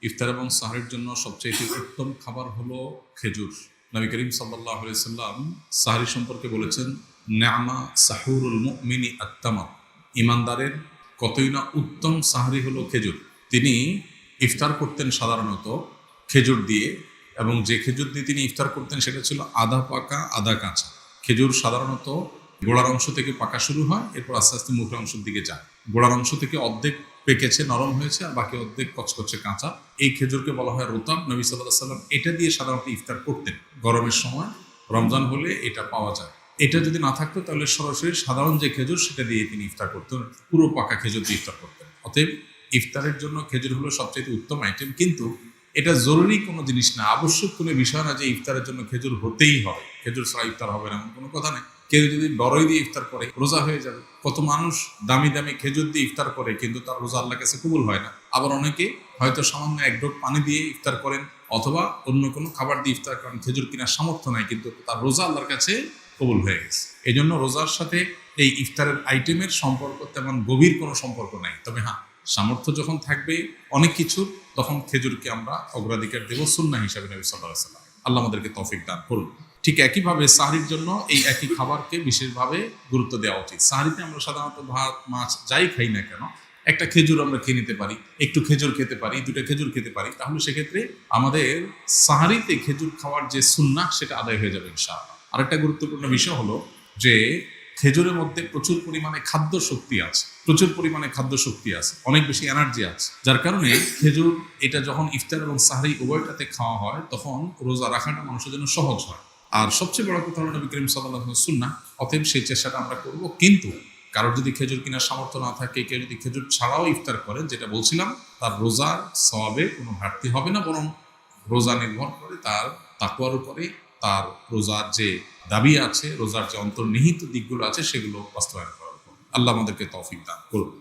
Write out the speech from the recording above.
ইফতার এবং সাহরের জন্য সবচেয়ে উত্তম খাবার হলো খেজুর। নবী করিম সাল্লাল্লাহু আলাইহি সাল্লাম সাহরি সম্পর্কে বলেছেন, নেআমা সাহুরুল মুমিনি আত-তামার, ইমানদারের কতই না উত্তম সাহরি হলো খেজুর। তিনি ইফতার করতেন সাধারণত খেজুর দিয়ে, এবং যে খেজুর দিয়ে তিনি ইফতার করতেন সেটা ছিল আধা পাকা আধা কাঁচা। খেজুর সাধারণত গোড়ার অংশ থেকে পাকা শুরু হয়, এরপর আস্তে আস্তে মুখের অংশের দিকে যায়। গোড়ার অংশ থেকে অর্ধেক পেকেছে, নরম হয়েছে, আর বাকি অর্ধেক কচকচে কাঁচা। এই খেজুরকে বলা হয় রোতাব। নবী সাল্লাল্লাহু আলাইহি সাল্লাম এটা দিয়ে সাধারণত ইফতার করতেন। গরমের সময়, রমজান হলে এটা পাওয়া যায়। এটা যদি না থাকতো তাহলে সরাসরি সাধারণ যে খেজুর সেটা দিয়ে তিনি ইফতার করতেন, পুরো পাকা খেজুর দিয়ে ইফতার করতেন। অতএব ইফতারের জন্য খেজুর হলো সবচেয়ে উত্তম আইটেম। কিন্তু এটা জরুরি কোনো জিনিস না, আবশ্যক কোনো বিষয় না যে ইফতারের জন্য খেজুর হতেই হবে, খেজুর ছাড়া ইফতার হবে না, এমন কোনো কথা নেই। কেউ যদি বড়ই দিয়ে ইফতার করে রোজা হয়ে যাবে। কত মানুষ দামি দামি খেজুর দিয়ে ইফতার করে, কিন্তু তার রোজা আল্লাহর কাছে কবুল হয় না। আবার অনেকে হয়তো সামান্য এক ঢোক পানি দিয়ে ইফতার করেন, অথবা অন্য কোনো খাবার দিয়ে ইফতার করেন, খেজুর কেনার সামর্থ্য নাই, কিন্তু তার রোজা আল্লাহর কাছে কবুল হয়ে গেছে। এই জন্য রোজার সাথে এই ইফতারের আইটেমের সম্পর্ক তেমন গভীর কোনো সম্পর্ক নাই। তবে হ্যাঁ, সামর্থ্য যখন থাকবে অনেক কিছু, তখন খেজুরকে আমরা অগ্রাধিকার দেব সুন্নাহ হিসাবে। নবী সাল্লাল্লাহু আলাইহি ওয়াসাল্লাম, আল্লাহ আমাদেরকে তৌফিক দান করুন। ঠিক একইভাবে সাহরির জন্য এই একই খাবারকে বিশেষভাবে গুরুত্ব দেওয়া উচিত। সাহরিতে আমরা সাধারণত ভাত মাছ যাই খাই না কেন, একটা খেজুর আমরা খেয়ে নিতে পারি, একটু খেজুর খেতে পারি, দুটো খেজুর খেতে পারি, তাহলে সেক্ষেত্রে আমাদের সাহরিতে খেজুর খাওয়ার যে সুন্নাহ সেটা আদায় হয়ে যাবে ইনশাআল্লাহ। আরেকটা গুরুত্বপূর্ণ বিষয় হলো যে খেজুরের মধ্যে প্রচুর পরিমাণে খাদ্য শক্তি আছে, অনেক বেশি এনার্জি আছে, যার কারণে খেজুর এটা যখন ইফতার এবং সাহরি উভয়টাতে খাওয়া হয় তখন রোজা রাখাটা মানুষের জন্য সহজ হয়। আর সবচেয়ে বড় কথা হলো নবী করিম সাল্লাল্লাহু আলাইহি ওয়াসাল্লাম সুন্নাহ, অতএব সেই চেষ্টাটা আমরা করব। কিন্তু কারোর যদি খেজুর কেনার সামর্থ্য না থাকে, কেউ যদি খেজুর ছাড়াও ইফতার করেন, যেটা বলছিলাম, তার রোজার সওয়াবে কোনো ঘাটতি হবে না, বরং রোজা নির্ভর করে তার তাকওয়ার উপরে, তার রোজার যে দাবি আছে, রোজার যে অন্তর্নিহিত দিকগুলো আছে সেগুলো বাস্তবায়ন করার উপর। আল্লাহ আমাদেরকে তৌফিক দান করুন।